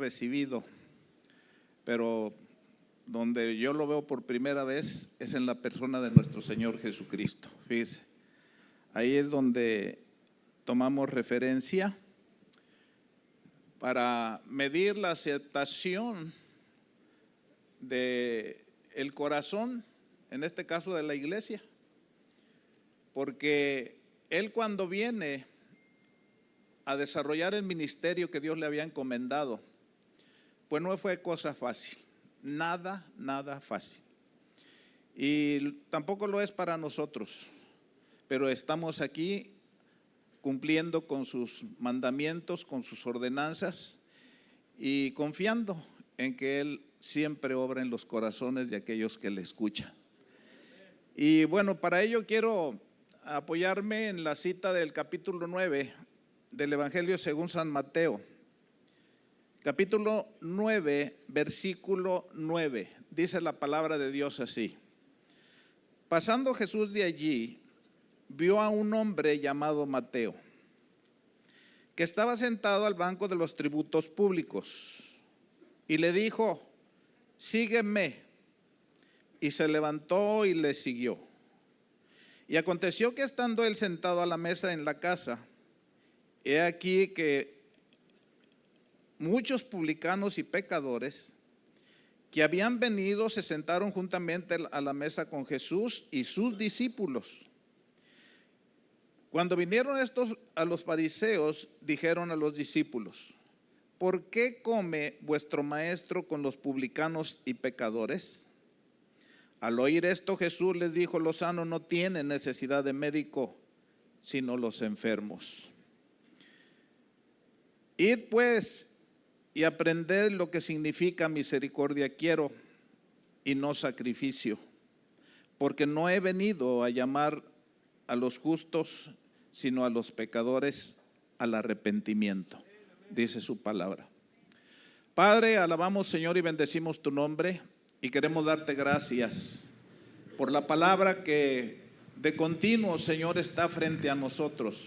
recibido, pero donde yo lo veo por primera vez es en la persona de nuestro Señor Jesucristo. Fíjese, ahí es donde tomamos referencia para medir la aceptación del corazón, en este caso de la iglesia, porque Él cuando viene a desarrollar el ministerio que Dios le había encomendado, pues no fue cosa fácil, nada fácil. Y tampoco lo es para nosotros, pero estamos aquí cumpliendo con sus mandamientos, con sus ordenanzas y confiando en que Él siempre obra en los corazones de aquellos que le escuchan. Y bueno, para ello quiero apoyarme en la cita del capítulo 9 del Evangelio según San Mateo. Capítulo 9, versículo 9, dice la palabra de Dios así: pasando Jesús de allí, vio a un hombre llamado Mateo, que estaba sentado al banco de los tributos públicos, y le dijo: sígueme. Y se levantó y le siguió. Y aconteció que estando él sentado a la mesa en la casa, he aquí que muchos publicanos y pecadores que habían venido se sentaron juntamente a la mesa con Jesús y sus discípulos. Cuando vinieron estos a los fariseos, dijeron a los discípulos: ¿por qué come vuestro maestro con los publicanos y pecadores? Al oír esto, Jesús les dijo: los sanos no tienen necesidad de médico, sino los enfermos. Id pues y aprended lo que significa misericordia quiero y no sacrificio, porque no he venido a llamar a los justos, sino a los pecadores al arrepentimiento, dice su palabra. Padre, alabamos, Señor, y bendecimos tu nombre, y queremos darte gracias por la palabra que de continuo, Señor, está frente a nosotros,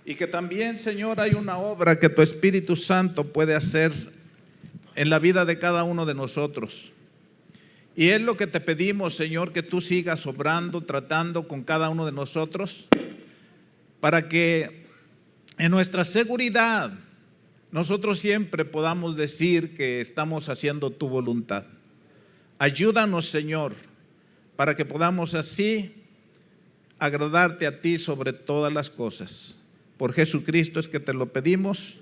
y que también, Señor, hay una obra que tu Espíritu Santo puede hacer en la vida de cada uno de nosotros. Y es lo que te pedimos, Señor, que tú sigas obrando, tratando con cada uno de nosotros, para que en nuestra seguridad nosotros siempre podamos decir que estamos haciendo tu voluntad. Ayúdanos, Señor, para que podamos así agradarte a ti sobre todas las cosas. Por Jesucristo es que te lo pedimos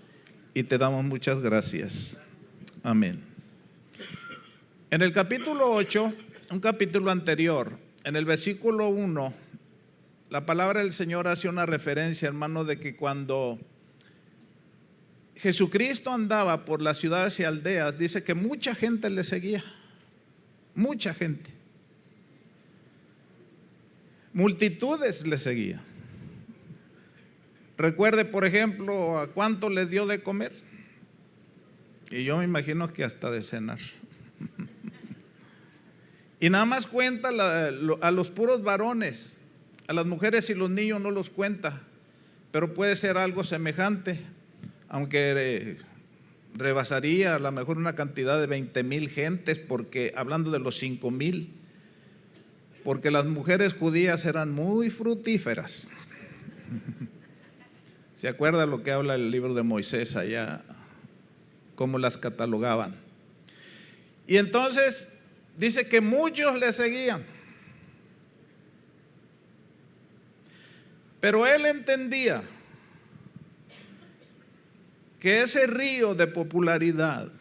y te damos muchas gracias. Amén. En el capítulo 8, un capítulo anterior, en el versículo 1, la palabra del Señor hace una referencia, hermano, de que cuando Jesucristo andaba por las ciudades y aldeas, dice que mucha gente le seguía, mucha gente. Multitudes le seguían. Recuerde, por ejemplo, a cuánto les dio de comer. Y yo me imagino que hasta de cenar. Y nada más cuenta a los puros varones, a las mujeres y los niños no los cuenta, pero puede ser algo semejante, aunque rebasaría a lo mejor una cantidad de 20,000 gentes, porque hablando de los 5,000, porque las mujeres judías eran muy fructíferas. ¿Se acuerda lo que habla el libro de Moisés allá? Cómo las catalogaban. Y entonces dice que muchos le seguían. Pero él entendía que ese río de popularidad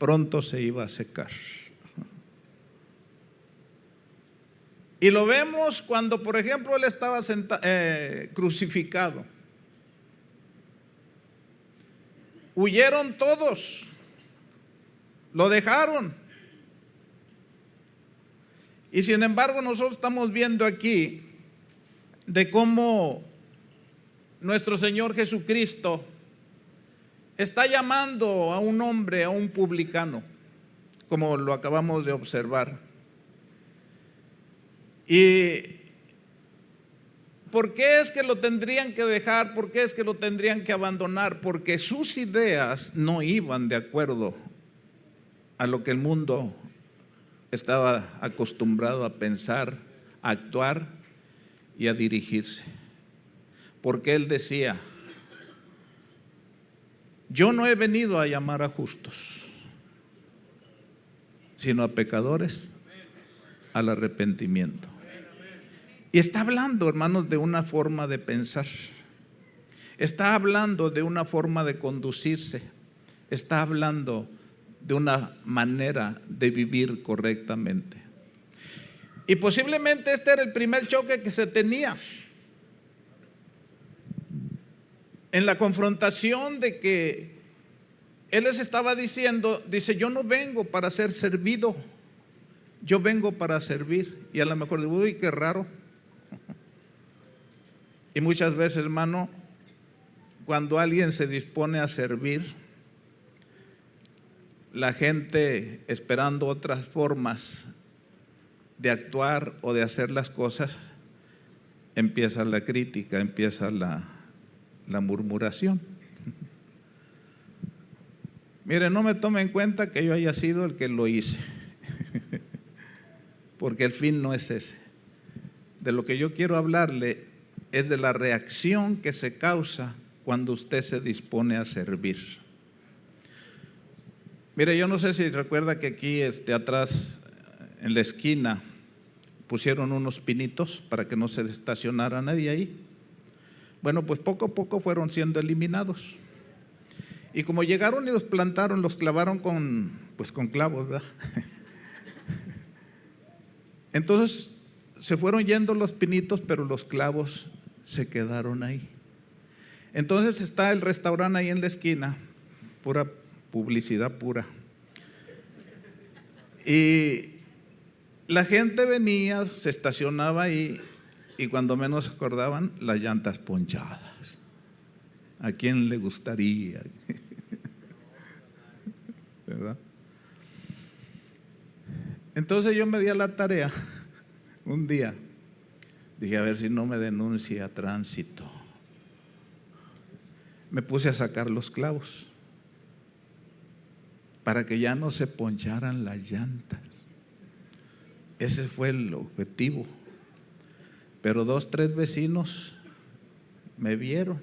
pronto se iba a secar. Y lo vemos cuando, por ejemplo, él estaba crucificado. Huyeron todos, lo dejaron. Y sin embargo, nosotros estamos viendo aquí de cómo nuestro Señor Jesucristo está llamando a un hombre, a un publicano, como lo acabamos de observar. Y ¿por qué es que lo tendrían que dejar? ¿Por qué es que lo tendrían que abandonar? Porque sus ideas no iban de acuerdo a lo que el mundo estaba acostumbrado a pensar, a actuar y a dirigirse. Porque él decía: yo no he venido a llamar a justos, sino a pecadores al arrepentimiento. Y está hablando, hermanos, de una forma de pensar. Está hablando de una forma de conducirse. Está hablando de una manera de vivir correctamente. Y posiblemente este era el primer choque que se tenía en la confrontación, de que él les estaba diciendo, dice: yo no vengo para ser servido, yo vengo para servir. Y a lo mejor digo: uy, qué raro. Y muchas veces, hermano, cuando alguien se dispone a servir, la gente, esperando otras formas de actuar o de hacer las cosas, empieza la crítica, empieza la murmuración. Mire, no me tome en cuenta que yo haya sido el que lo hice, porque el fin no es ese. De lo que yo quiero hablarle es de la reacción que se causa cuando usted se dispone a servir. Mire, yo no sé si recuerda que aquí atrás, en la esquina, pusieron unos pinitos para que no se estacionara nadie ahí. Bueno, pues poco a poco fueron siendo eliminados. Y como llegaron y los plantaron, los clavaron con clavos, ¿verdad? Entonces se fueron yendo los pinitos, pero los clavos se quedaron ahí. Entonces está el restaurante ahí en la esquina, pura publicidad pura. Y la gente venía, se estacionaba ahí, y cuando menos se acordaban, las llantas ponchadas. ¿A quién le gustaría? ¿Verdad? Entonces yo me di a la tarea un día. Dije: a ver si no me denuncia tránsito. Me puse a sacar los clavos para que ya no se poncharan las llantas. Ese fue el objetivo. Pero 2, 3 vecinos me vieron,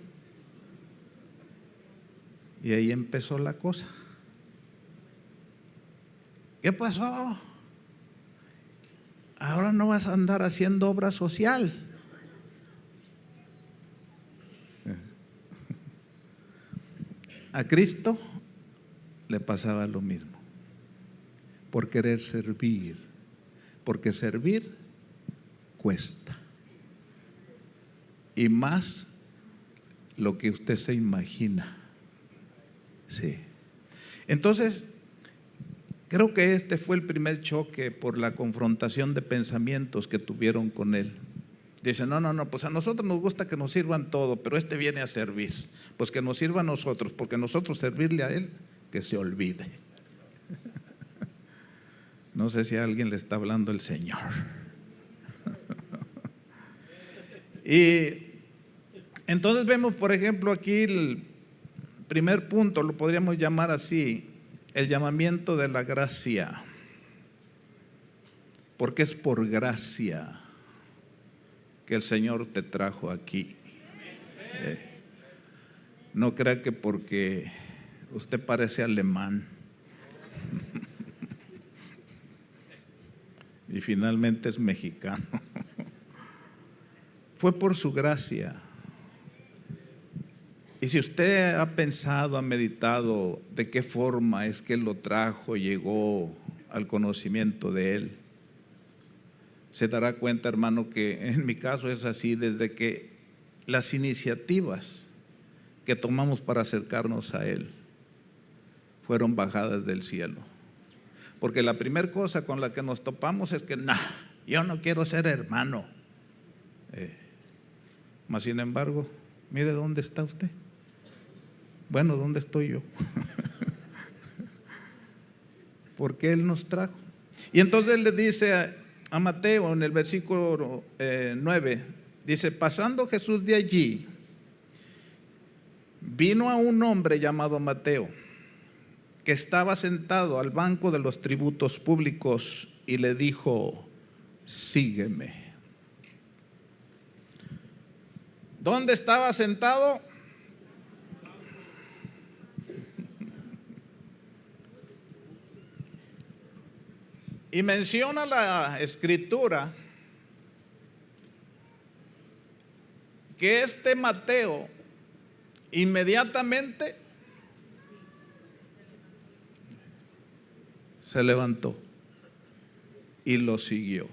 y ahí empezó la cosa. ¿Qué pasó? Ahora no vas a andar haciendo obra social. A Cristo le pasaba lo mismo, por querer servir, porque servir cuesta, y más lo que usted se imagina. Sí. Entonces, creo que este fue el primer choque por la confrontación de pensamientos que tuvieron con él. Dice: no, pues a nosotros nos gusta que nos sirvan todo, pero este viene a servir. Pues que nos sirva a nosotros, porque nosotros servirle a él, que se olvide. No sé si a alguien le está hablando el Señor. Y entonces vemos, por ejemplo, aquí el primer punto, lo podríamos llamar así: el llamamiento de la gracia. Porque es por gracia que el Señor te trajo aquí. No crea que porque usted parece alemán y finalmente es mexicano. Fue por su gracia. Y si usted ha pensado, ha meditado de qué forma es que Él lo trajo, llegó al conocimiento de Él, se dará cuenta, hermano, que en mi caso es así. Desde que las iniciativas que tomamos para acercarnos a Él fueron bajadas del cielo. Porque la primera cosa con la que nos topamos es que yo no quiero ser hermano. Mas sin embargo, mire dónde está usted. Bueno, ¿dónde estoy yo? Porque Él nos trajo. Y entonces le dice a Mateo en el versículo 9, Dice, pasando Jesús de allí, vino a un hombre llamado Mateo, que estaba sentado al banco de los tributos públicos, y le dijo, sígueme. ¿Dónde estaba sentado? Y menciona la Escritura que este Mateo inmediatamente se levantó y lo siguió.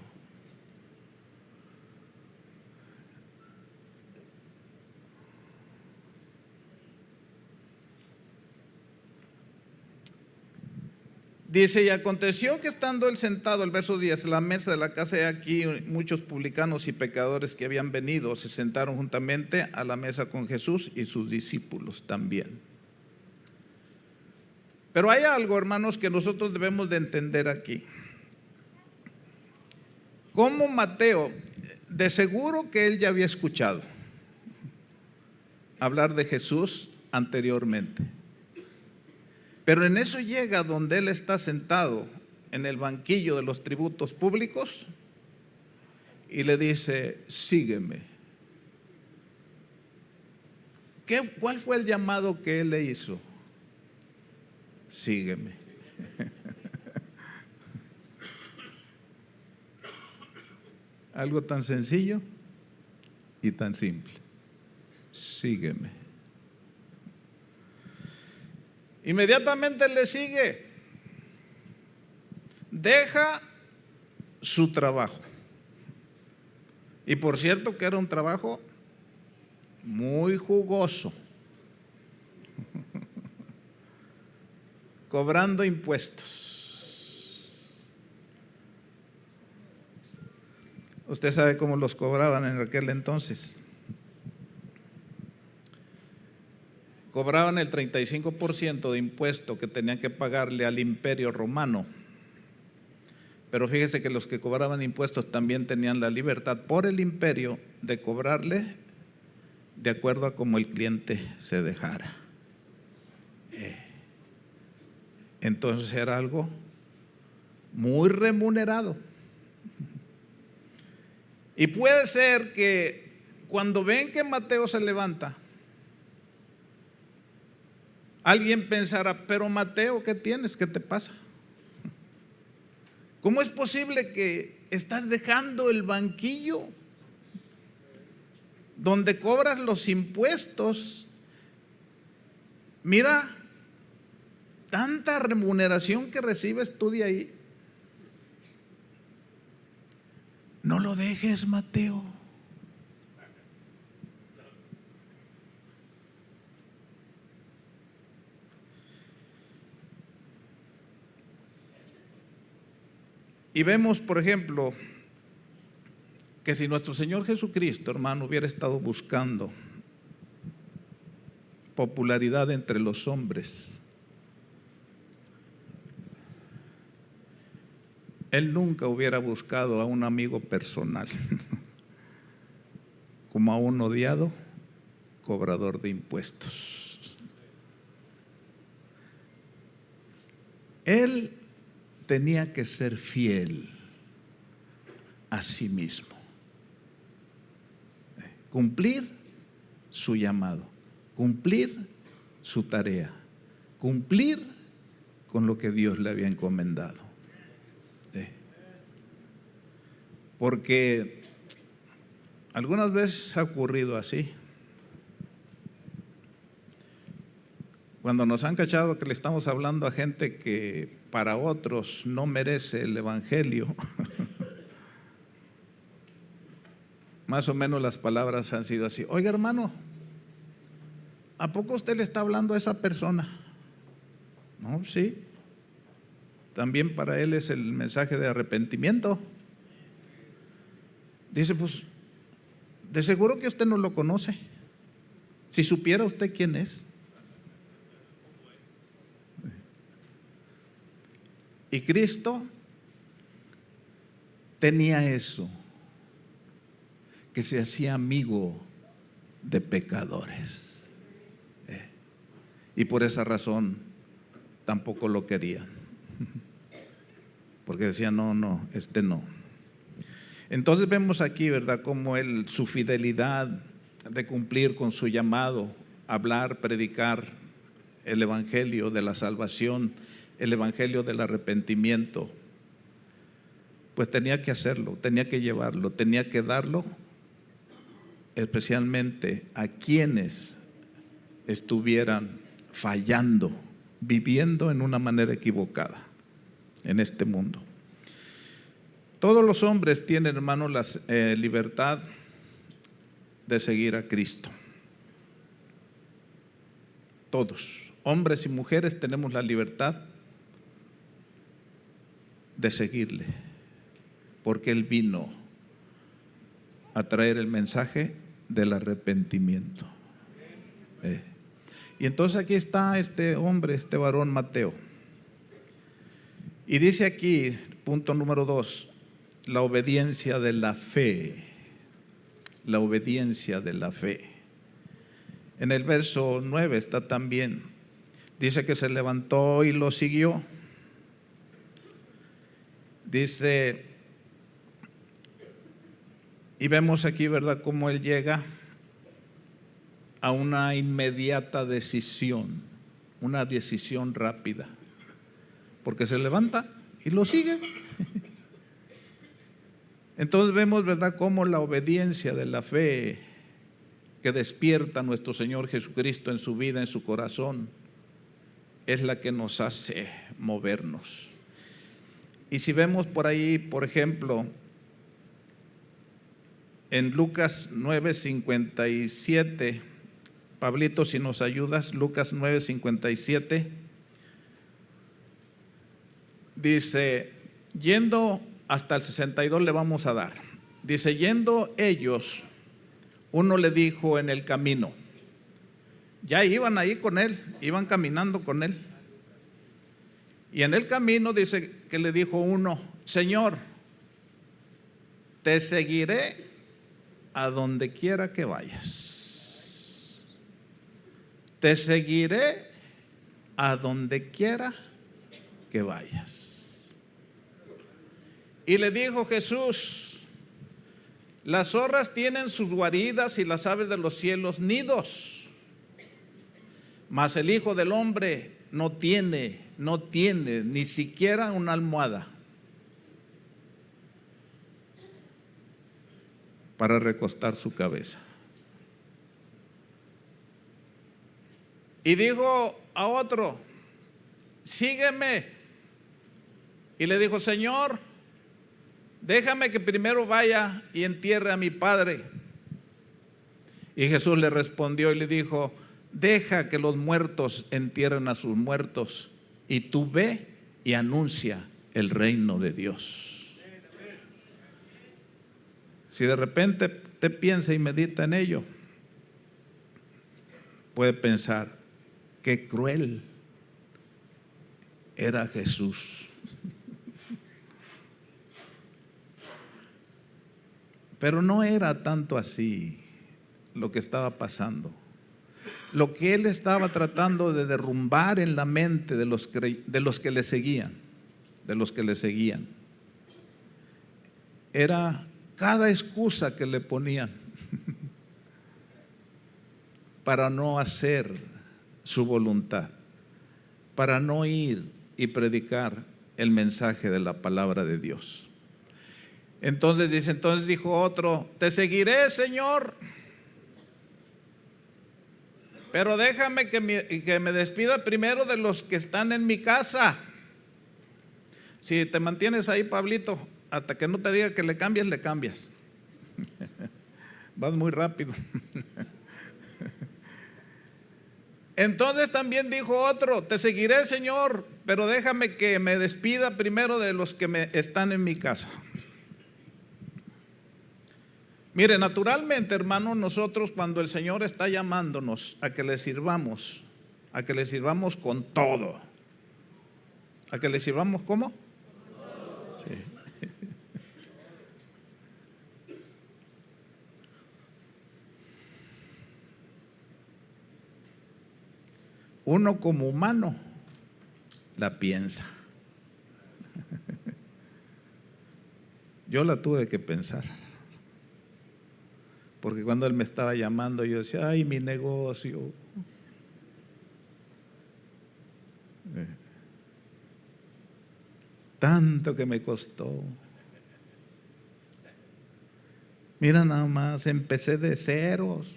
Dice, y aconteció que estando él sentado, el verso 10, en la mesa de la casa, de aquí muchos publicanos y pecadores que habían venido se sentaron juntamente a la mesa con Jesús y sus discípulos también. Pero hay algo, hermanos, que nosotros debemos de entender aquí. Como Mateo, de seguro que él ya había escuchado hablar de Jesús anteriormente. Pero en eso llega donde él está sentado en el banquillo de los tributos públicos y le dice, sígueme. ¿Cuál fue el llamado que él le hizo? Sígueme. Algo tan sencillo y tan simple. Sígueme. Inmediatamente le sigue. Deja su trabajo. Y por cierto que era un trabajo muy jugoso. Cobrando impuestos. Usted sabe cómo los cobraban en aquel entonces. Cobraban el 35% de impuesto que tenían que pagarle al Imperio Romano. Pero fíjese que los que cobraban impuestos también tenían la libertad por el imperio de cobrarle de acuerdo a cómo el cliente se dejara. Entonces era algo muy remunerado. Y puede ser que cuando ven que Mateo se levanta, alguien pensará, pero Mateo, ¿qué tienes? ¿Qué te pasa? ¿Cómo es posible que estás dejando el banquillo donde cobras los impuestos? Mira, tanta remuneración que recibes tú de ahí. No lo dejes, Mateo. Y vemos, por ejemplo, que si nuestro Señor Jesucristo, hermano, hubiera estado buscando popularidad entre los hombres, Él nunca hubiera buscado a un amigo personal, como a un odiado cobrador de impuestos. Él tenía que ser fiel a sí mismo, cumplir su llamado, cumplir su tarea, cumplir con lo que Dios le había encomendado. Porque algunas veces ha ocurrido así. Cuando nos han cachado que le estamos hablando a gente que para otros no merece el evangelio, más o menos las palabras han sido así. Oiga, hermano, ¿a poco usted le está hablando a esa persona? No, sí. También para él es el mensaje de arrepentimiento. Dice, pues, de seguro que usted no lo conoce. Si supiera usted quién es. Y Cristo tenía eso. que se hacía amigo de pecadores. Y por esa razón tampoco lo querían, porque decían, no, no. Entonces vemos aquí, ¿verdad?, cómo su fidelidad de cumplir con su llamado, hablar, predicar el evangelio de la salvación, el evangelio del arrepentimiento, pues tenía que hacerlo, tenía que llevarlo, tenía que darlo, especialmente a quienes estuvieran fallando, viviendo en una manera equivocada en este mundo. Todos los hombres tienen, hermano, la libertad de seguir a Cristo. Todos, hombres y mujeres, tenemos la libertad de seguirle, porque Él vino a traer el mensaje del arrepentimiento. Y entonces aquí está este hombre, este varón Mateo. Y dice aquí, punto número 2, la obediencia de la fe. La obediencia de la fe. En el verso 9 está también, dice que se levantó y lo siguió. Dice, y vemos aquí, ¿verdad?, cómo él llega a una inmediata decisión, una decisión rápida, porque se levanta y lo sigue. Entonces vemos, ¿verdad?, cómo la obediencia de la fe que despierta a nuestro Señor Jesucristo en su vida, en su corazón, es la que nos hace movernos. Y si vemos por ahí, por ejemplo, en Lucas 9:57, Pablito, si nos ayudas, Lucas 9:57, dice, yendo hasta el 62 le vamos a dar. Dice, yendo ellos, uno le dijo en el camino, ya iban ahí con él, iban caminando con él. Y en el camino dice que le dijo uno, Señor, te seguiré a donde quiera que vayas. Te seguiré a donde quiera que vayas. Y le dijo Jesús, las zorras tienen sus guaridas y las aves de los cielos nidos, mas el Hijo del Hombre no tiene ni siquiera una almohada para recostar su cabeza. Y dijo a otro, sígueme. Y le dijo, Señor, déjame que primero vaya y entierre a mi padre. Y Jesús le respondió y le dijo, deja que los muertos entierren a sus muertos, y tú ve y anuncia el reino de Dios. Si de repente te piensa y medita en ello, puede pensar, qué cruel era Jesús. Pero no era tanto así lo que estaba pasando. Lo que él estaba tratando de derrumbar en la mente de los que le seguían, era cada excusa que le ponían para no hacer su voluntad, para no ir y predicar el mensaje de la palabra de Dios. Entonces dijo otro, te seguiré, Señor, pero déjame que me despida primero de los que están en mi casa. Si te mantienes ahí, Pablito, hasta que no te diga que le cambias. Vas muy rápido. Entonces también dijo otro, te seguiré, Señor, pero déjame que me despida primero de los que están en mi casa. Mire, naturalmente, hermano, nosotros cuando el Señor está llamándonos a que le sirvamos con todo. ¿A que le sirvamos cómo? Sí. uno como humano la piensa. Yo la tuve que pensar, porque cuando él me estaba llamando yo decía, ay, mi negocio. Tanto que me costó. Mira nada más, empecé de ceros.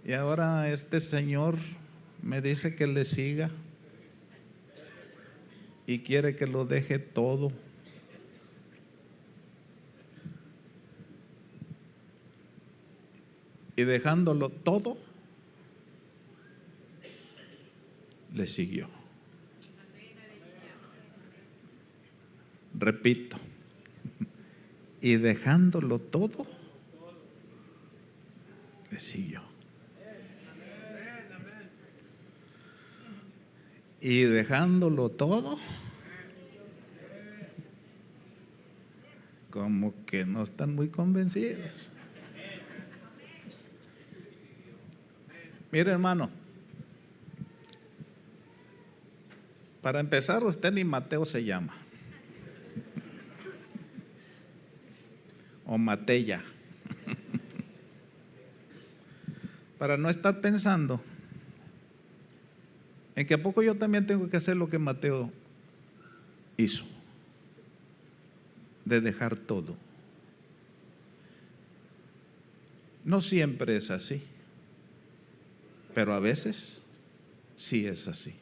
Y ahora este señor me dice que le siga y quiere que lo deje todo. Y dejándolo todo, le siguió. Repito, y dejándolo todo, le siguió. Y dejándolo todo, como que no están muy convencidos. Mire, hermano, para empezar, usted ni Mateo se llama, o Matella, para no estar pensando en que a poco yo también tengo que hacer lo que Mateo hizo, de dejar todo. No siempre es así, pero a veces sí es así,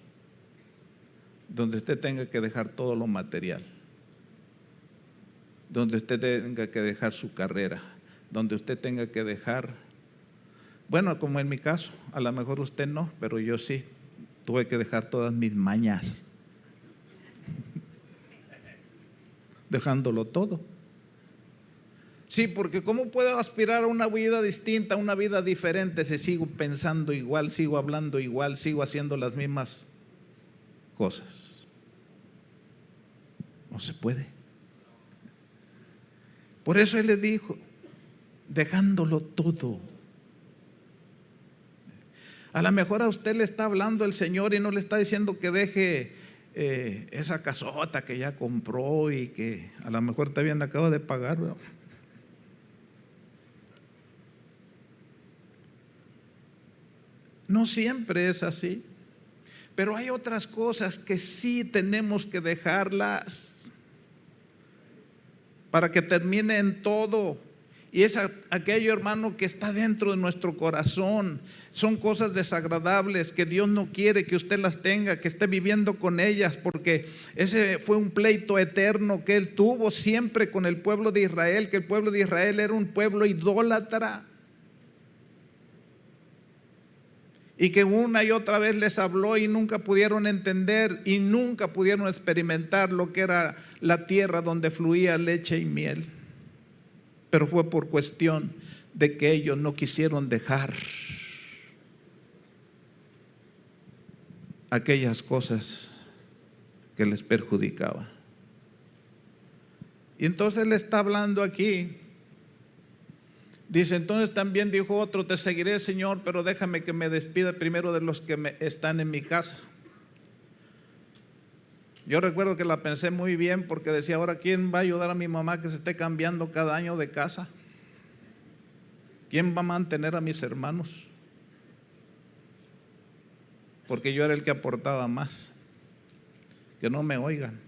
donde usted tenga que dejar todo lo material, donde usted tenga que dejar su carrera, donde usted tenga que dejar, bueno, como en mi caso, a lo mejor usted no, pero yo sí, tuve que dejar todas mis mañas, dejándolo todo. Sí, porque ¿cómo puedo aspirar a una vida distinta, a una vida diferente si sigo pensando igual, sigo hablando igual, sigo haciendo las mismas cosas? No se puede. Por eso él le dijo, dejándolo todo. A lo mejor a usted le está hablando el Señor y no le está diciendo que deje esa casota que ya compró y que a lo mejor también acaba de pagar, ¿verdad? No siempre es así, pero hay otras cosas que sí tenemos que dejarlas para que termine en todo. Y es aquello, hermano, que está dentro de nuestro corazón. Son cosas desagradables que Dios no quiere que usted las tenga, que esté viviendo con ellas, porque ese fue un pleito eterno que Él tuvo siempre con el pueblo de Israel, que el pueblo de Israel era un pueblo idólatra. Y que una y otra vez les habló y nunca pudieron entender y nunca pudieron experimentar lo que era la tierra donde fluía leche y miel. Pero fue por cuestión de que ellos no quisieron dejar aquellas cosas que les perjudicaban. Y entonces le está hablando aquí. Dice, entonces también dijo otro, te seguiré, Señor, pero déjame que me despida primero de los que están en mi casa. Yo recuerdo que la pensé muy bien porque decía, ahora ¿quién va a ayudar a mi mamá que se esté cambiando cada año de casa? ¿Quién va a mantener a mis hermanos? Porque yo era el que aportaba más. Que no me oigan.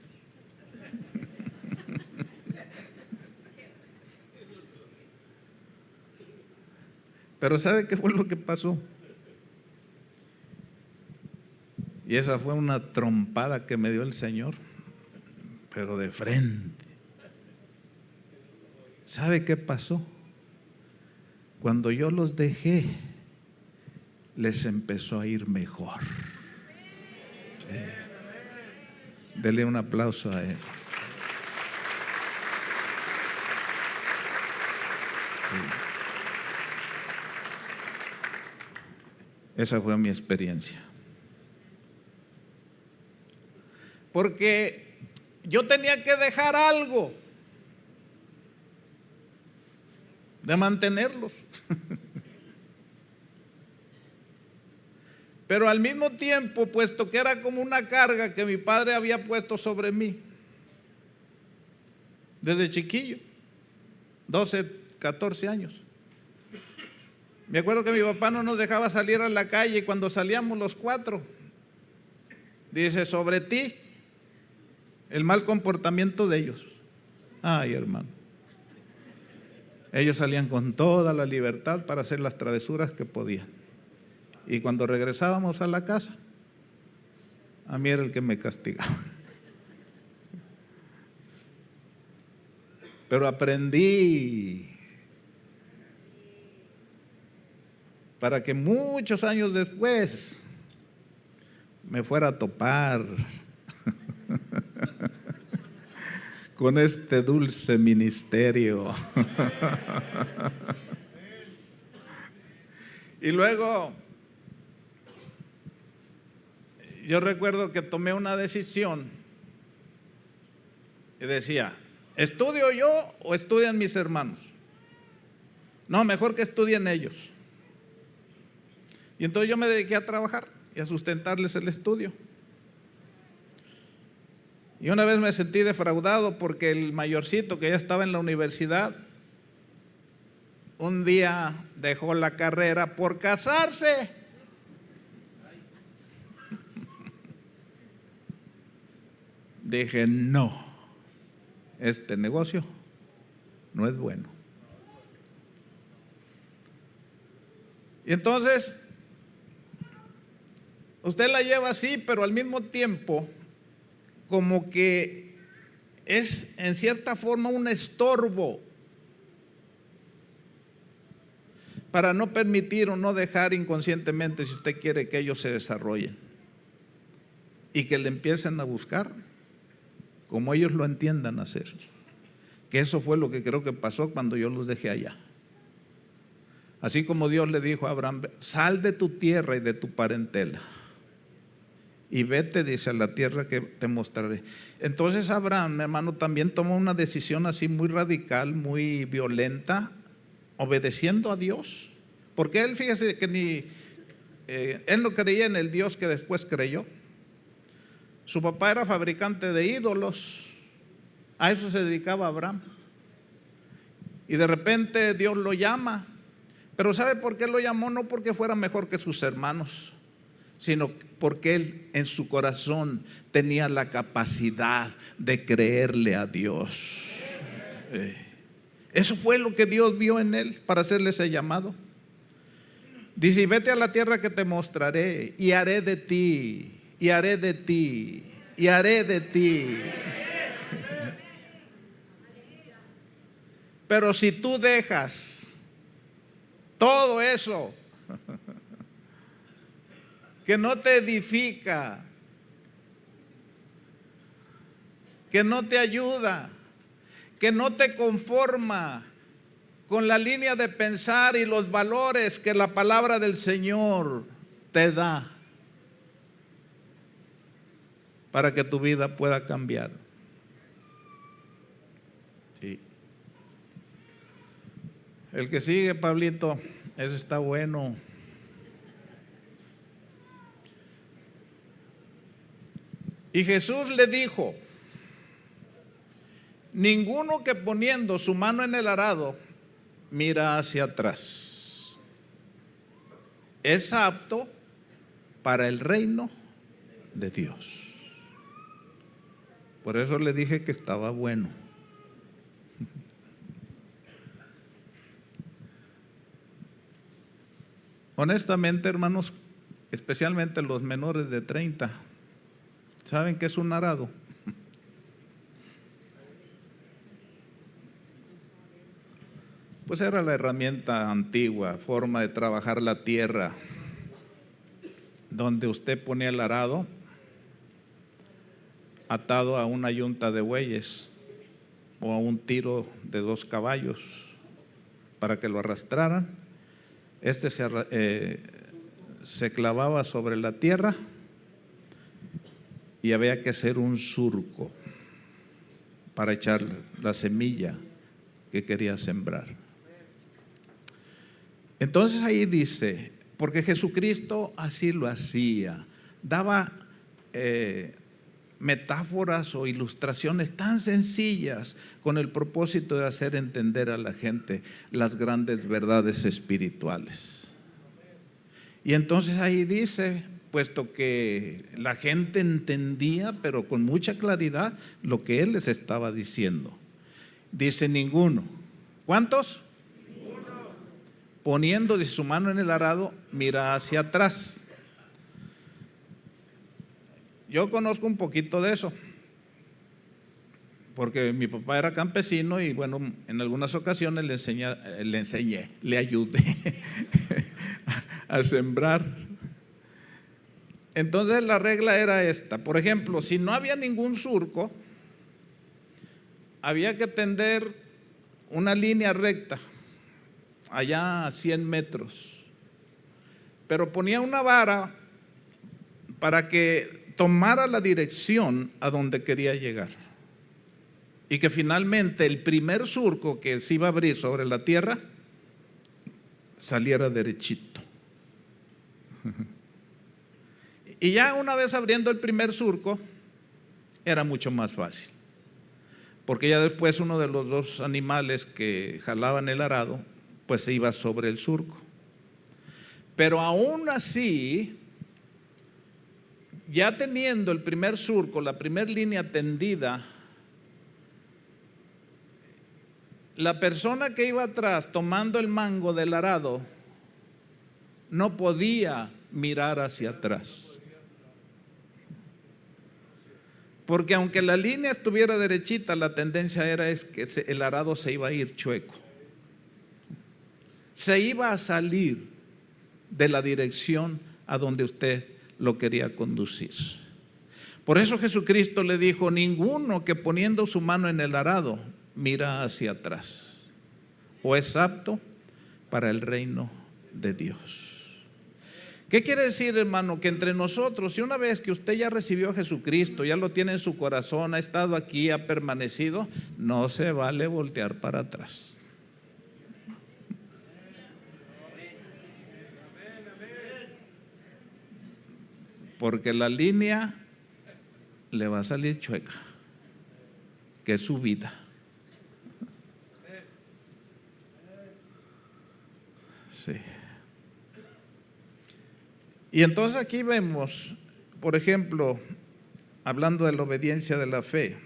Pero ¿sabe qué fue lo que pasó? Y esa fue una trompada que me dio el Señor, pero de frente. ¿Sabe qué pasó? Cuando yo los dejé, les empezó a ir mejor. Dele un aplauso a él. Sí. Esa fue mi experiencia. Porque yo tenía que dejar algo de mantenerlos. Pero al mismo tiempo, puesto que era como una carga que mi padre había puesto sobre mí, desde chiquillo, 12, 14 años. Me acuerdo que mi papá no nos dejaba salir a la calle y cuando salíamos los cuatro, dice, sobre ti, el mal comportamiento de ellos. Ay, hermano. Ellos salían con toda la libertad para hacer las travesuras que podían. Y cuando regresábamos a la casa, a mí era el que me castigaba. Pero aprendí para que muchos años después me fuera a topar con este dulce ministerio. Y luego yo recuerdo que tomé una decisión y decía, ¿estudio yo o estudian mis hermanos? No, mejor que estudien ellos. Y entonces yo me dediqué a trabajar y a sustentarles el estudio. Y una vez me sentí defraudado porque el mayorcito, que ya estaba en la universidad, un día dejó la carrera por casarse. Dije, no, este negocio no es bueno. Y entonces, usted la lleva así, pero al mismo tiempo, como que es en cierta forma un estorbo para no permitir o no dejar inconscientemente, si usted quiere, que ellos se desarrollen y que le empiecen a buscar como ellos lo entiendan hacer. Que eso fue lo que creo que pasó cuando yo los dejé allá. Así como Dios le dijo a Abraham, sal de tu tierra y de tu parentela y vete, dice, a la tierra que te mostraré. Entonces Abraham, mi hermano, también tomó una decisión así muy radical, muy violenta, obedeciendo a Dios. Porque él, fíjese que él no creía en el Dios que después creyó. Su papá era fabricante de ídolos, a eso se dedicaba Abraham. Y de repente Dios lo llama, pero ¿sabe por qué lo llamó? No porque fuera mejor que sus hermanos, sino porque él en su corazón tenía la capacidad de creerle a Dios. Eso fue lo que Dios vio en él para hacerle ese llamado. Dice, vete a la tierra que te mostraré y haré de ti, y haré de ti, y haré de ti. Pero si tú dejas todo eso que no te edifica, que no te ayuda, que no te conforma con la línea de pensar y los valores que la palabra del Señor te da para que tu vida pueda cambiar. Sí. El que sigue, Pablito, ese está bueno. Y Jesús le dijo, ninguno que poniendo su mano en el arado mira hacia atrás es apto para el reino de Dios. Por eso le dije que estaba bueno. Honestamente, hermanos, especialmente los menores de 30, ¿saben qué es un arado? Pues era la herramienta antigua, forma de trabajar la tierra, donde usted ponía el arado atado a una yunta de bueyes o a un tiro de 2 caballos para que lo arrastraran. Este se clavaba sobre la tierra y había que hacer un surco para echar la semilla que quería sembrar. Entonces ahí dice, porque Jesucristo así lo hacía. Daba metáforas o ilustraciones tan sencillas con el propósito de hacer entender a la gente las grandes verdades espirituales. Y entonces ahí dice, puesto que la gente entendía, pero con mucha claridad, lo que él les estaba diciendo. Dice ninguno. ¿Cuántos? Ninguno. Poniendo su mano en el arado, mira hacia atrás. Yo conozco un poquito de eso, porque mi papá era campesino y bueno, en algunas ocasiones le ayudé a sembrar. Entonces la regla era esta, por ejemplo, si no había ningún surco, había que tender una línea recta, allá a 100 metros, pero ponía una vara para que tomara la dirección a donde quería llegar y que finalmente el primer surco que se iba a abrir sobre la tierra saliera derechito. Y ya una vez abriendo el primer surco era mucho más fácil, porque ya después uno de los dos animales que jalaban el arado pues se iba sobre el surco. Pero aún así, ya teniendo el primer surco, la primera línea tendida, la persona que iba atrás tomando el mango del arado no podía mirar hacia atrás, porque aunque la línea estuviera derechita, la tendencia era que el arado se iba a ir chueco, se iba a salir de la dirección a donde usted lo quería conducir. Por eso Jesucristo le dijo, ninguno que poniendo su mano en el arado mira hacia atrás o es apto para el reino de Dios. ¿Qué quiere decir, hermano? Que entre nosotros, si una vez que usted ya recibió a Jesucristo, ya lo tiene en su corazón, ha estado aquí, ha permanecido, no se vale voltear para atrás. Porque la línea le va a salir chueca, que es su vida. Sí. Y entonces aquí vemos, por ejemplo, hablando de la obediencia de la fe,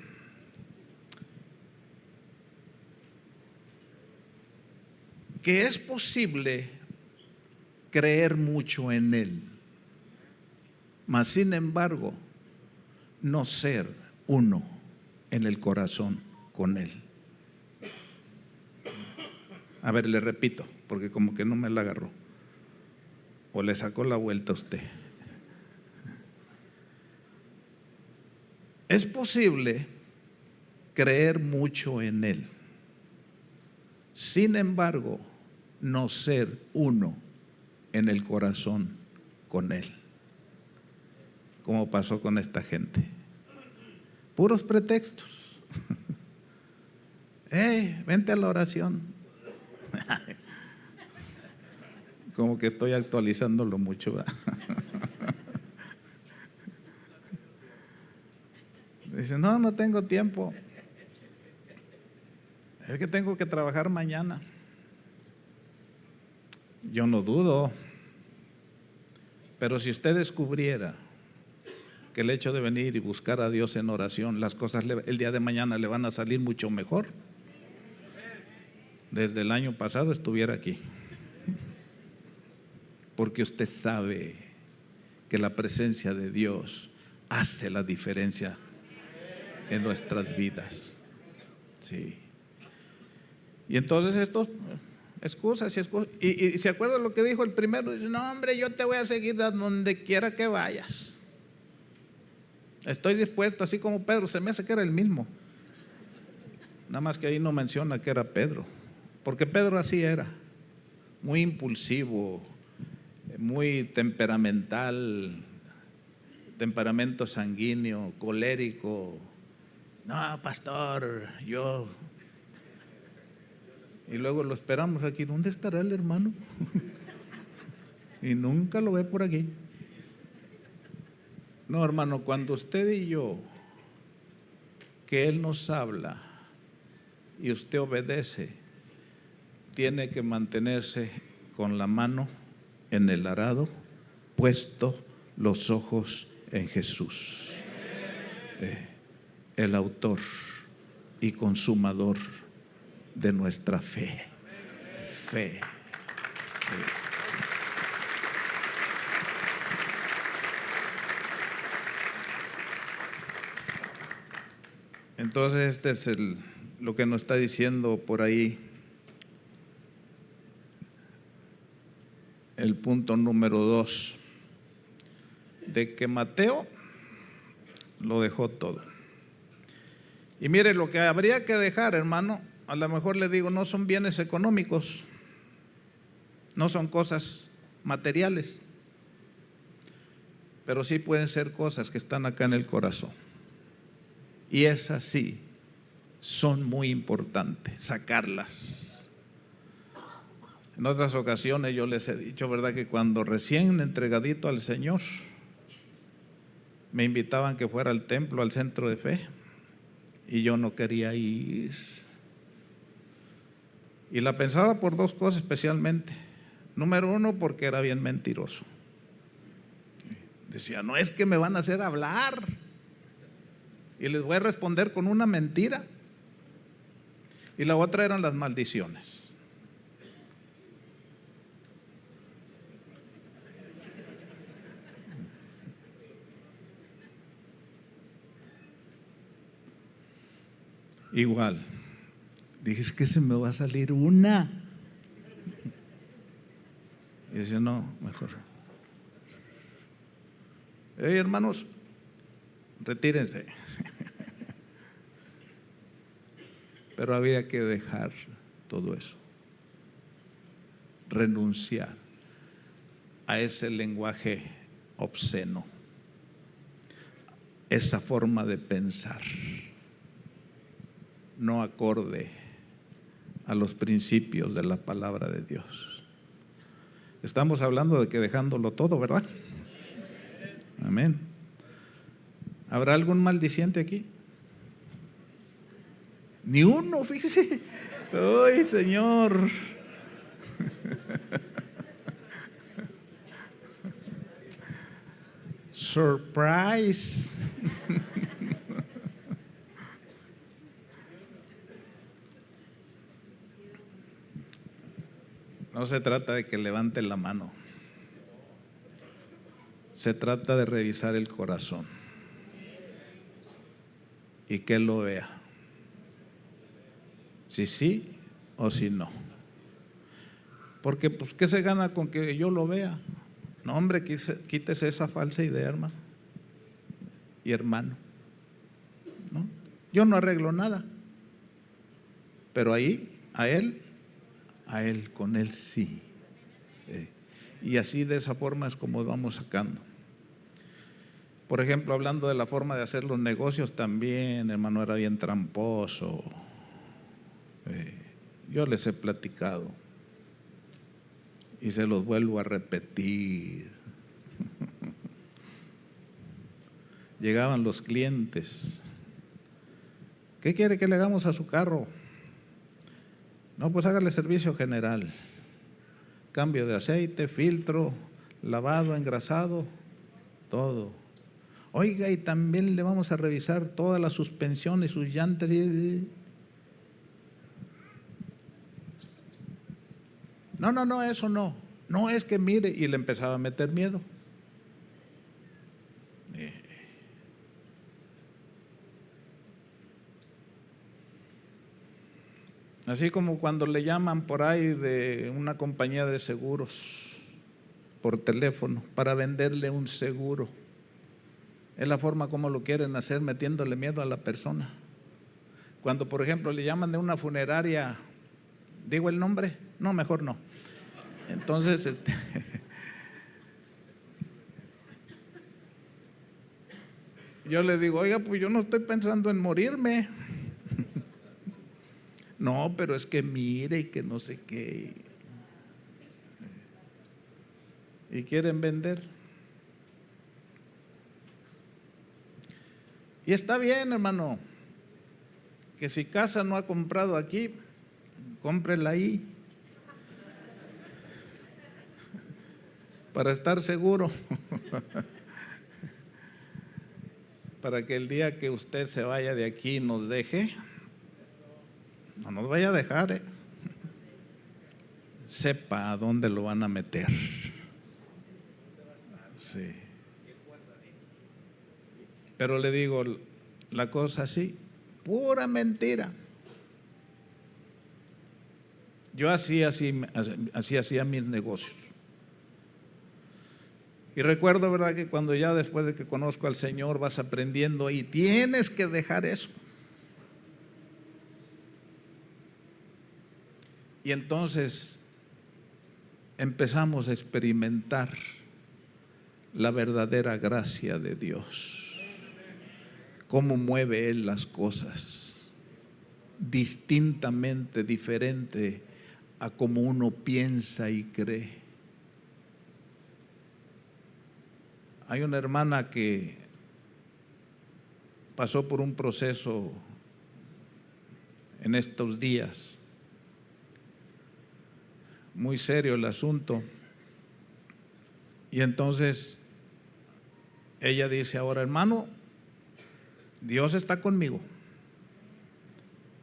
que es posible creer mucho en Él, mas sin embargo no ser uno en el corazón con Él. A ver, le repito, porque como que no me la agarró o le sacó la vuelta a usted. Es posible creer mucho en Él, sin embargo no ser uno en el corazón con Él, como pasó con esta gente. Puros pretextos. Vente a la oración. Como que estoy actualizándolo mucho, ¿verdad? Dice, no tengo tiempo. Es que tengo que trabajar mañana. Yo no dudo, pero si usted descubriera que el hecho de venir y buscar a Dios en oración, las cosas el día de mañana le van a salir mucho mejor. Desde el año pasado estuviera aquí, porque usted sabe que la presencia de Dios hace la diferencia en nuestras vidas. Sí. Y entonces estos excusas y se acuerda lo que dijo el primero, dice, no hombre, yo te voy a seguir a donde quiera que vayas. Estoy dispuesto, así como Pedro, se me hace que era el mismo. Nada más que ahí no menciona que era Pedro, porque Pedro así era, muy impulsivo, muy temperamental, temperamento sanguíneo, colérico. No, pastor, yo. Y luego lo esperamos aquí, ¿dónde estará el hermano? y nunca lo ve por aquí. No, hermano, cuando usted y yo, que Él nos habla y usted obedece, tiene que mantenerse con la mano en el arado, puesto los ojos en Jesús, el autor y consumador de nuestra fe. Fe. Entonces este es lo que nos está diciendo por ahí el punto número 2, de que Mateo lo dejó todo. Y mire, lo que habría que dejar, hermano, a lo mejor le digo, no son bienes económicos, no son cosas materiales, pero sí pueden ser cosas que están acá en el corazón. Y esas sí son muy importantes, sacarlas. En otras ocasiones yo les he dicho, ¿verdad?, que cuando recién entregadito al Señor, me invitaban que fuera al templo, al centro de fe, y yo no quería ir. Y la pensaba por dos cosas especialmente. Número uno, porque era bien mentiroso. Decía, no es que me van a hacer hablar y les voy a responder con una mentira. Y la otra eran las maldiciones. Igual, dije, es que se me va a salir una. Y dice, no, mejor. Hey, hermanos, retírense. Pero había que dejar todo eso, renunciar a ese lenguaje obsceno, esa forma de pensar no acorde a los principios de la palabra de Dios. Estamos hablando de que dejándolo todo, ¿verdad? Amén. ¿Habrá algún maldiciente aquí? Ni uno, fíjese. ¡Ay, Señor! Surprise. No se trata de que levante la mano. Se trata de revisar el corazón y que Él lo vea. Si sí o si no. Porque pues, ¿qué se gana con que yo lo vea? No, hombre, quítese esa falsa idea, hermano y hermano, ¿no? Yo no arreglo nada, pero ahí, a Él, con Él sí. Y así, de esa forma es como vamos sacando. Por ejemplo, hablando de la forma de hacer los negocios también, hermano, era bien tramposo. Yo les he platicado y se los vuelvo a repetir. Llegaban los clientes. ¿Qué quiere que le hagamos a su carro? No, pues hágale servicio general. Cambio de aceite, filtro, lavado, engrasado, todo. Oiga, y también le vamos a revisar toda la suspensión y sus llantas. No, eso no. No, es que mire, y le empezaba a meter miedo. Así como cuando le llaman por ahí de una compañía de seguros por teléfono para venderle un seguro. Es la forma como lo quieren hacer, metiéndole miedo a la persona. Cuando, por ejemplo, le llaman de una funeraria, ¿digo el nombre? No, mejor no. Entonces, yo le digo, oiga, pues yo no estoy pensando en morirme. No, pero es que mire y que no sé qué. y quieren vender. Y está bien, hermano, que si casa no ha comprado aquí, cómprela ahí, para estar seguro, para que el día que usted se vaya de aquí y nos deje, no nos vaya a dejar, sepa a dónde lo van a meter. Sí. Pero le digo, la cosa así, pura mentira. Yo así hacía mis negocios. Y recuerdo, ¿verdad?, que cuando ya después de que conozco al Señor vas aprendiendo y tienes que dejar eso. Y entonces empezamos a experimentar la verdadera gracia de Dios, cómo mueve Él las cosas, distintamente diferente a como uno piensa y cree. Hay una hermana que pasó por un proceso en estos días, muy serio el asunto, y entonces ella dice ahora: hermano, Dios está conmigo,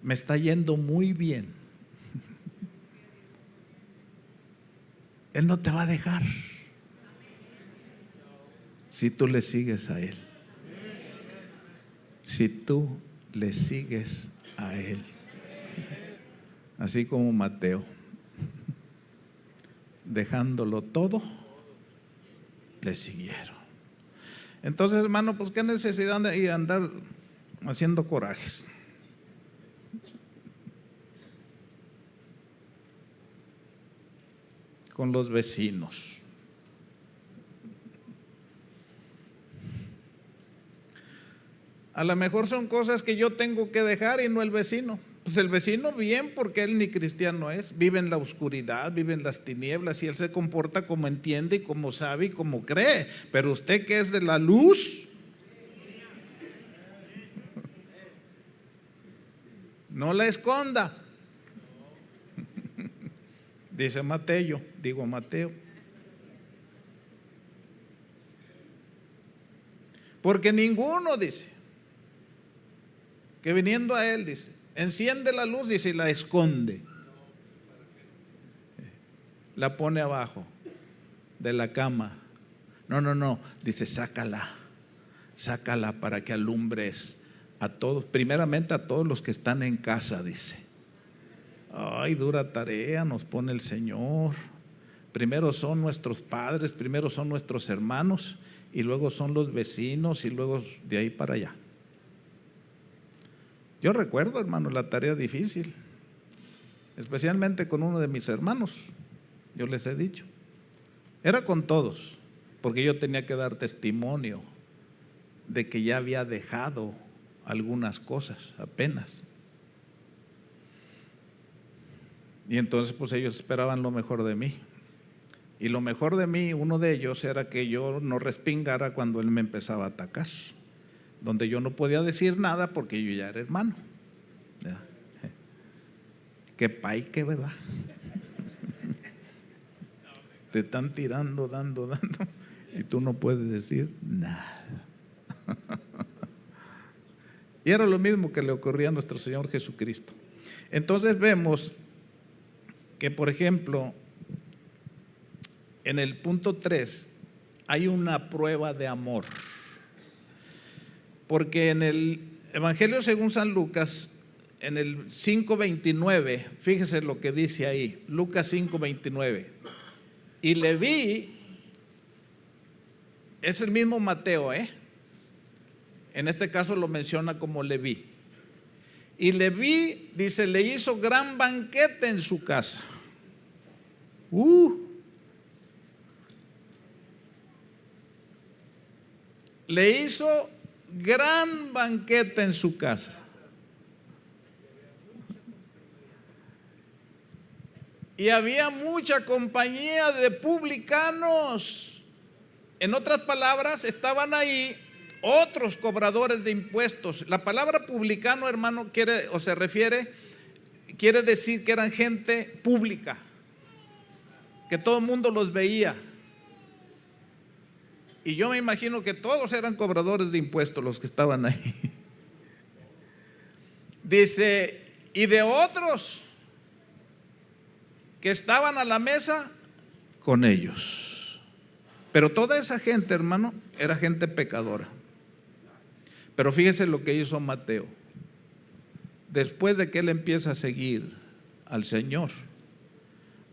me está yendo muy bien, Él no te va a dejar si tú le sigues a Él, si tú le sigues a Él, así como Mateo, dejándolo todo, le siguieron. Entonces, hermano, pues qué necesidad de andar haciendo corajes. Con los vecinos. A lo mejor son cosas que yo tengo que dejar y no el vecino. Pues el vecino bien, porque él ni cristiano es, vive en la oscuridad, vive en las tinieblas y él se comporta como entiende y como sabe y como cree. Pero usted que es de la luz, no la esconda. Dice Mateo, digo Mateo. Porque ninguno, dice, que viniendo a él, dice, enciende la luz, dice, y la esconde, la pone abajo de la cama. No, dice, sácala para que alumbres a todos, primeramente a todos los que están en casa, dice. Ay, dura tarea nos pone el Señor. Primero son nuestros padres, primero son nuestros hermanos y luego son los vecinos y luego de ahí para allá. Yo recuerdo, hermano, la tarea difícil, especialmente con uno de mis hermanos. Yo les he dicho, era con todos, porque yo tenía que dar testimonio de que ya había dejado algunas cosas apenas. Y entonces pues ellos esperaban lo mejor de mí. Y lo mejor de mí, uno de ellos, era que yo no respingara cuando él me empezaba a atacar, donde yo no podía decir nada porque yo ya era hermano. ¿Ya? Qué paique, ¿verdad? Te están tirando, dando, y tú no puedes decir nada. Y era lo mismo que le ocurría a nuestro Señor Jesucristo. Entonces vemos que, por ejemplo, en el punto 3 hay una prueba de amor. Porque en el Evangelio según San Lucas, en el 5:29, fíjese lo que dice ahí, Lucas 5:29. Y Leví, es el mismo Mateo, en este caso lo menciona como Leví. Y Leví, dice, le hizo gran banquete en su casa. Le hizo gran banquete en su casa. Y había mucha compañía de publicanos. En otras palabras, estaban ahí otros cobradores de impuestos. La palabra publicano, hermano, quiere decir que eran gente pública, que todo el mundo los veía. Y yo me imagino que todos eran cobradores de impuestos los que estaban ahí. Dice, y de otros que estaban a la mesa con ellos. Pero toda esa gente, hermano, era gente pecadora. Pero fíjese lo que hizo Mateo. Después de que él empieza a seguir al Señor,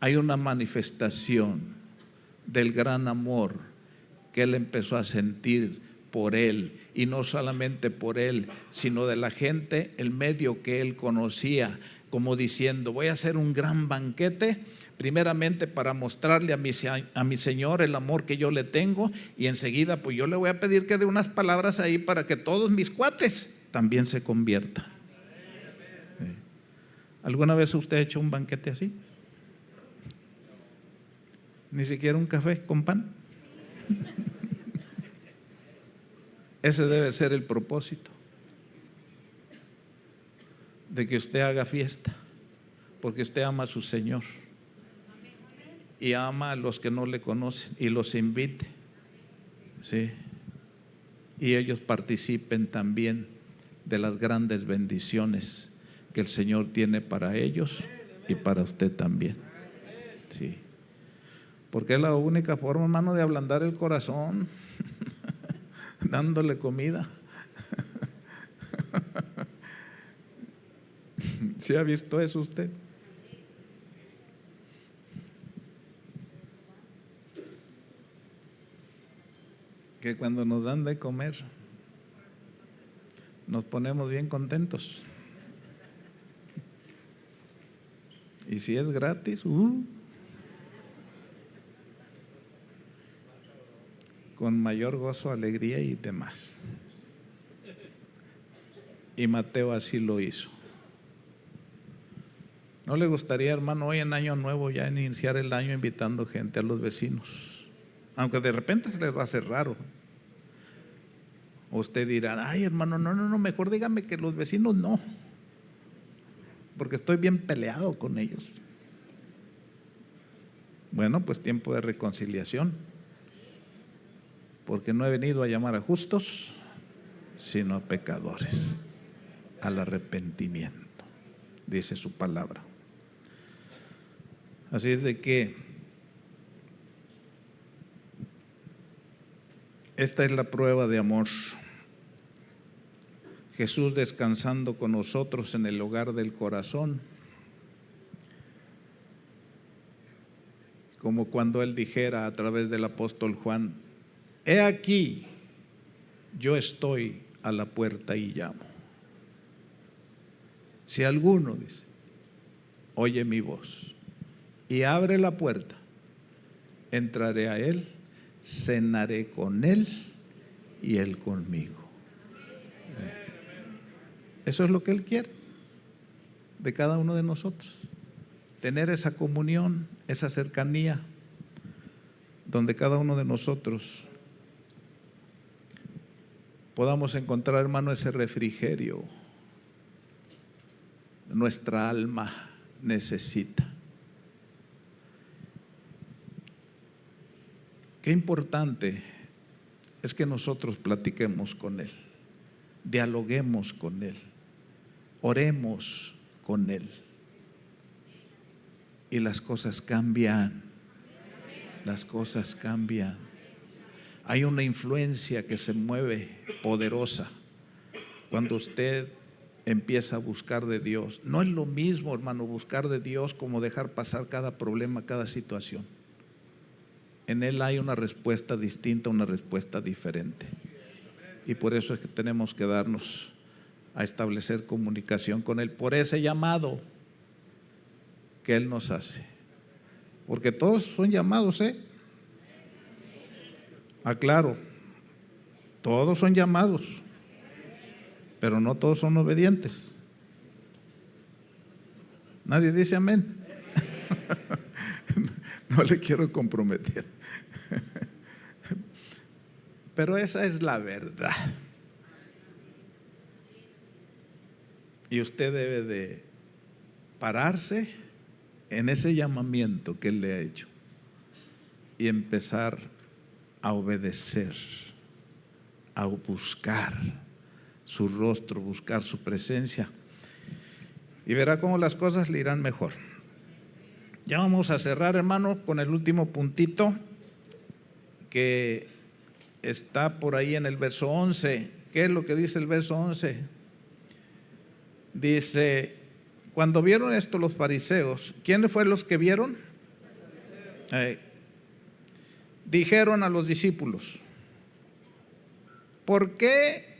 hay una manifestación del gran amor que él empezó a sentir por él, y no solamente por él, sino de la gente, el medio que él conocía, como diciendo, voy a hacer un gran banquete, primeramente para mostrarle a mi Señor el amor que yo le tengo, y enseguida pues yo le voy a pedir que dé unas palabras ahí para que todos mis cuates también se conviertan. ¿Alguna vez usted ha hecho un banquete así? ¿Ni siquiera un café con pan? Ese debe ser el propósito, de que usted haga fiesta, porque usted ama a su Señor y ama a los que no le conocen y los invite, ¿sí? Y ellos participen también de las grandes bendiciones que el Señor tiene para ellos y para usted también, sí. Porque es la única forma, hermano, de ablandar el corazón, dándole comida. ¿Sí ha visto eso usted? Que cuando nos dan de comer, nos ponemos bien contentos. Y si es gratis, con mayor gozo, alegría y demás. Y Mateo así lo hizo. ¿No le gustaría, hermano, hoy en Año Nuevo ya iniciar el año invitando gente a los vecinos? Aunque de repente se les va a hacer raro. O usted dirá, ay hermano, no, mejor dígame que los vecinos no, porque estoy bien peleado con ellos. Bueno, pues tiempo de reconciliación, porque no he venido a llamar a justos, sino a pecadores, al arrepentimiento, dice su palabra. Así es de que esta es la prueba de amor. Jesús descansando con nosotros en el hogar del corazón, como cuando él dijera a través del apóstol Juan, he aquí, yo estoy a la puerta y llamo. Si alguno, dice, oye mi voz y abre la puerta, entraré a él, cenaré con él y él conmigo. Eso es lo que él quiere de cada uno de nosotros, tener esa comunión, esa cercanía, donde cada uno de nosotros podamos encontrar, hermano, ese refrigerio nuestra alma necesita. Qué importante es que nosotros platiquemos con él, dialoguemos con él, oremos con él, y las cosas cambian. Las cosas cambian. Hay una influencia que se mueve poderosa cuando usted empieza a buscar de Dios. No es lo mismo, hermano, buscar de Dios como dejar pasar cada problema, cada situación. En Él hay una respuesta distinta, una respuesta diferente. Y por eso es que tenemos que darnos a establecer comunicación con Él, por ese llamado que Él nos hace. Porque todos son llamados, aclaro, todos son llamados, pero no todos son obedientes. Nadie dice amén. No le quiero comprometer. Pero esa es la verdad. Y usted debe de pararse en ese llamamiento que Él le ha hecho y empezar a obedecer, a buscar su rostro, buscar su presencia, y verá cómo las cosas le irán mejor. Ya vamos a cerrar, hermano, con el último puntito que está por ahí en el verso 11. ¿Qué es lo que dice el verso 11? Dice: cuando vieron esto los fariseos, ¿quiénes fueron los que vieron? Dijeron a los discípulos: ¿por qué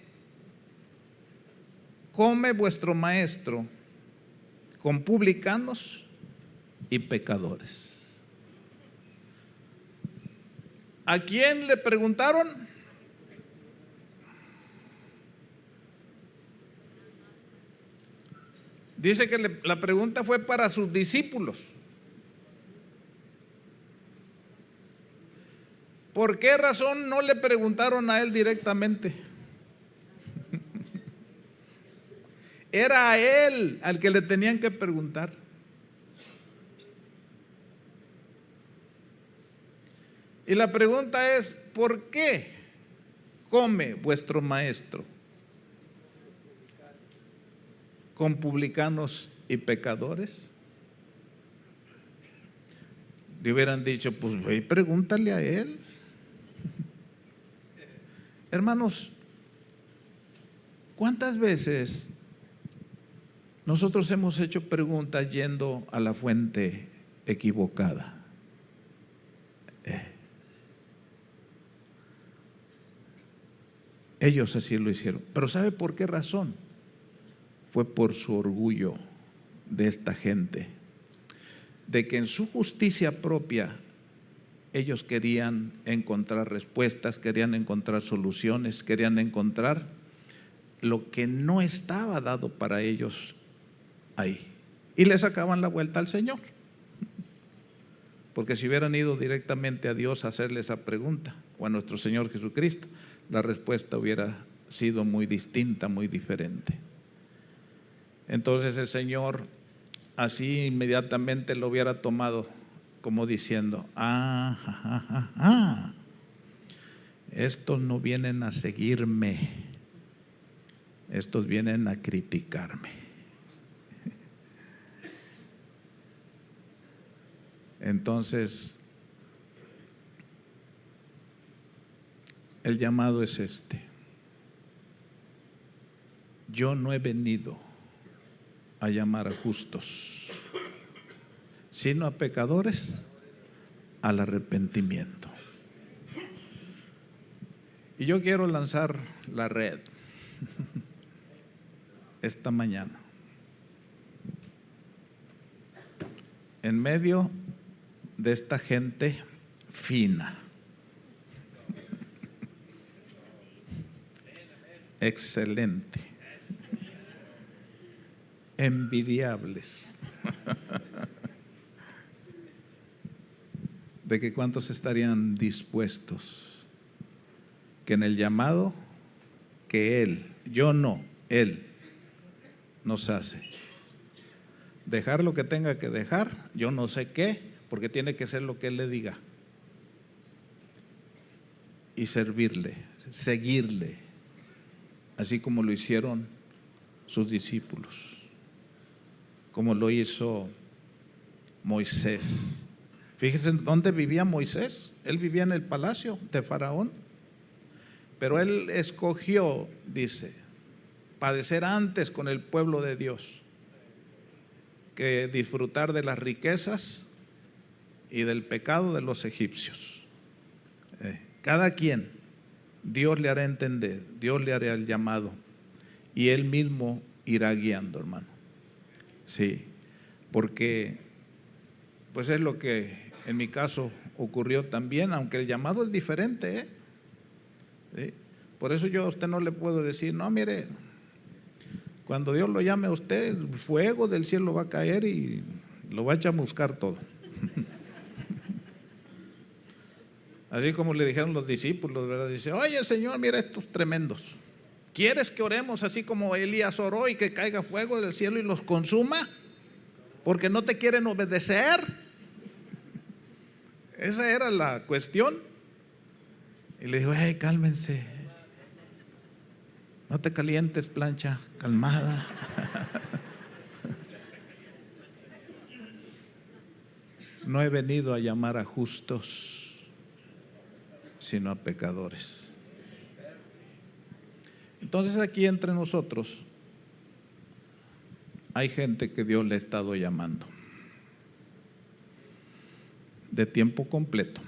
come vuestro maestro con publicanos y pecadores? ¿A quién le preguntaron? Dice que la pregunta fue para sus discípulos. ¿Por qué razón no le preguntaron a él directamente? Era a él al que le tenían que preguntar. Y la pregunta es: ¿por qué come vuestro maestro con publicanos y pecadores? Le hubieran dicho: pues ve y pregúntale a él. Hermanos, ¿cuántas veces nosotros hemos hecho preguntas yendo a la fuente equivocada? Ellos así lo hicieron. Pero ¿sabe por qué razón? Fue por su orgullo de esta gente, de que en su justicia propia ellos querían encontrar respuestas, querían encontrar soluciones, querían encontrar lo que no estaba dado para ellos ahí. Y le sacaban la vuelta al Señor. Porque si hubieran ido directamente a Dios a hacerle esa pregunta, o a nuestro Señor Jesucristo, la respuesta hubiera sido muy distinta, muy diferente. Entonces el Señor así inmediatamente lo hubiera tomado como diciendo: estos no vienen a seguirme, estos vienen a criticarme. Entonces, el llamado es este: yo no he venido a llamar a justos, sino a pecadores al arrepentimiento. Y yo quiero lanzar la red esta mañana en medio de esta gente fina, excelente, envidiables. De que cuántos estarían dispuestos que en el llamado que Él, yo no, Él nos hace, dejar lo que tenga que dejar, yo no sé qué, porque tiene que ser lo que Él le diga, y servirle, seguirle, así como lo hicieron sus discípulos, como lo hizo Moisés. Fíjense dónde vivía Moisés. Él vivía en el palacio de Faraón, pero él escogió, dice, padecer antes con el pueblo de Dios que disfrutar de las riquezas y del pecado de los egipcios. Cada quien, Dios le hará entender, Dios le hará el llamado y Él mismo irá guiando, hermano. Sí, porque pues es lo que en mi caso ocurrió también, aunque el llamado es diferente, ¿Sí? Por eso yo a usted no le puedo decir: no, mire, cuando Dios lo llame a usted, el fuego del cielo va a caer y lo va a chamuscar todo. Así como le dijeron los discípulos, ¿verdad? Dice, oye Señor, mira estos tremendos. ¿Quieres que oremos así como Elías oró y que caiga fuego del cielo y los consuma? Porque no te quieren obedecer. Esa era la cuestión. Y le dijo, hey, cálmense. No te calientes, plancha, calmada. No he venido a llamar a justos, sino a pecadores. Entonces aquí entre nosotros hay gente que Dios le ha estado llamando de tiempo completo.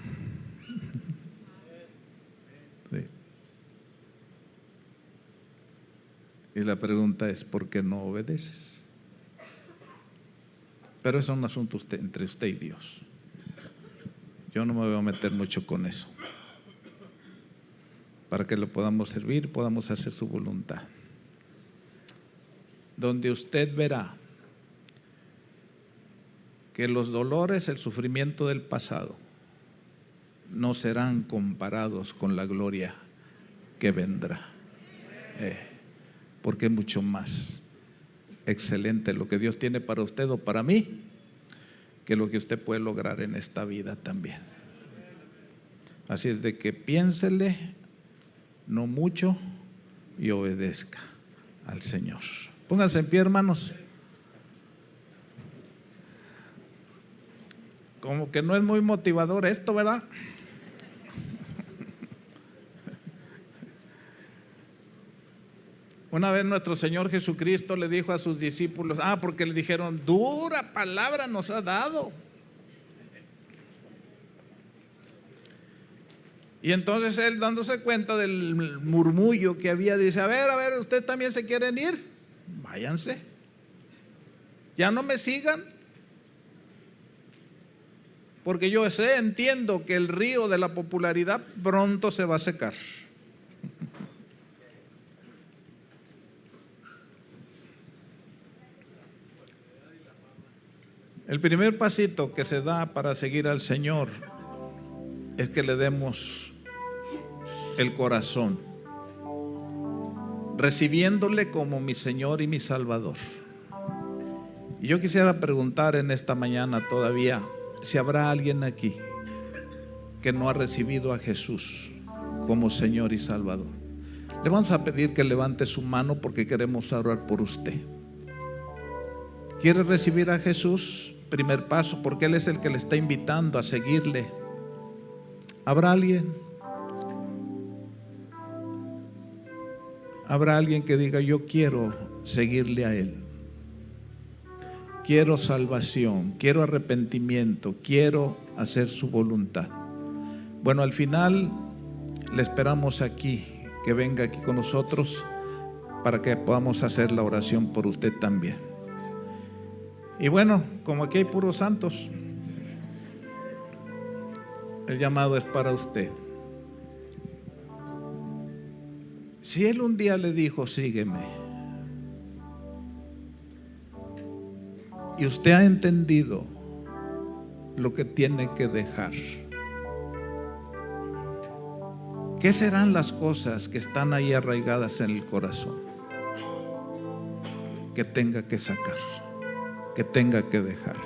Sí. Y la pregunta es, ¿por qué no obedeces? Pero eso es un asunto entre usted y Dios. Yo no me voy a meter mucho con eso. Para que lo podamos servir, podamos hacer su voluntad. Donde usted verá que los dolores, el sufrimiento del pasado no serán comparados con la gloria que vendrá. Porque es mucho más excelente lo que Dios tiene para usted o para mí que lo que usted puede lograr en esta vida también. Así es de que piénsele no mucho y obedezca al Señor. Pónganse en pie, hermanos. Como que no es muy motivador esto, ¿verdad? Una vez nuestro Señor Jesucristo le dijo a sus discípulos, porque le dijeron, dura palabra nos ha dado. Y entonces él, dándose cuenta del murmullo que había, dice, a ver, ¿ustedes también se quieren ir? Váyanse. Ya no me sigan. Porque yo entiendo que el río de la popularidad pronto se va a secar. El primer pasito que se da para seguir al Señor es que le demos el corazón, recibiéndole como mi Señor y mi Salvador. Y yo quisiera preguntar en esta mañana todavía si habrá alguien aquí que no ha recibido a Jesús como Señor y Salvador. Le vamos a pedir que levante su mano porque queremos orar por usted. ¿Quiere recibir a Jesús? Primer paso, porque Él es el que le está invitando a seguirle. ¿Habrá alguien? ¿Habrá alguien que diga, yo quiero seguirle a Él? Quiero salvación, quiero arrepentimiento, quiero hacer su voluntad. Bueno, al final le esperamos aquí, que venga aquí con nosotros para que podamos hacer la oración por usted también. Y bueno, como aquí hay puros santos, el llamado es para usted. Si Él un día le dijo, sígueme, y usted ha entendido lo que tiene que dejar, ¿qué serán las cosas que están ahí arraigadas en el corazón que tenga que sacar, que tenga que dejar?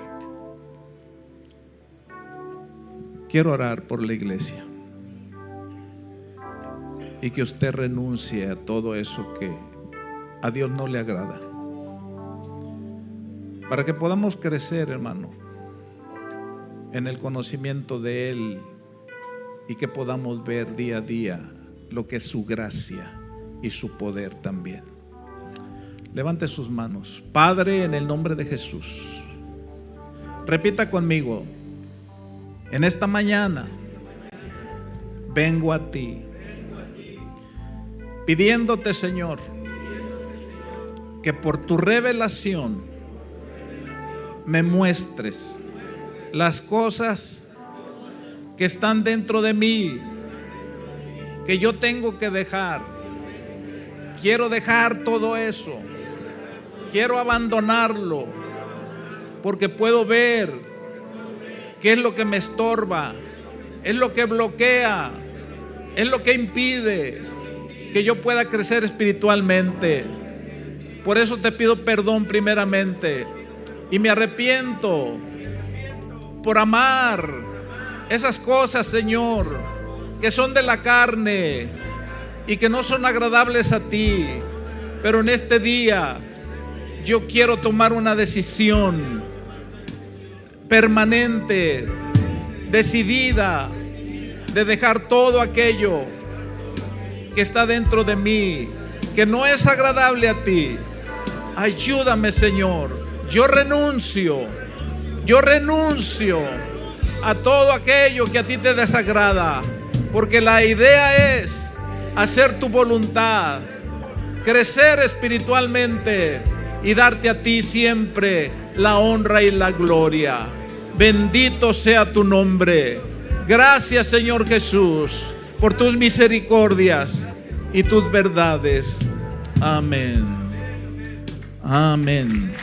Quiero orar por la iglesia y que usted renuncie a todo eso que a Dios no le agrada, para que podamos crecer, hermano, en el conocimiento de Él y que podamos ver día a día lo que es su gracia y su poder también. Levante sus manos. Padre, en el nombre de Jesús, repita conmigo: en esta mañana vengo a ti pidiéndote, Señor, que por tu revelación me muestres las cosas que están dentro de mí, que yo tengo que dejar. Quiero dejar todo eso, quiero abandonarlo, porque puedo ver qué es lo que me estorba es lo que bloquea, es lo que impide que yo pueda crecer espiritualmente. Por eso te pido perdón primeramente y me arrepiento por amar esas cosas, Señor, que son de la carne y que no son agradables a ti. Pero en este día yo quiero tomar una decisión permanente, decidida, de dejar todo aquello que está dentro de mí, que no es agradable a ti. Ayúdame, Señor. Yo renuncio a todo aquello que a ti te desagrada, porque la idea es hacer tu voluntad, crecer espiritualmente y darte a ti siempre la honra y la gloria. Bendito sea tu nombre. Gracias, Señor Jesús, por tus misericordias y tus verdades. Amén. Amén.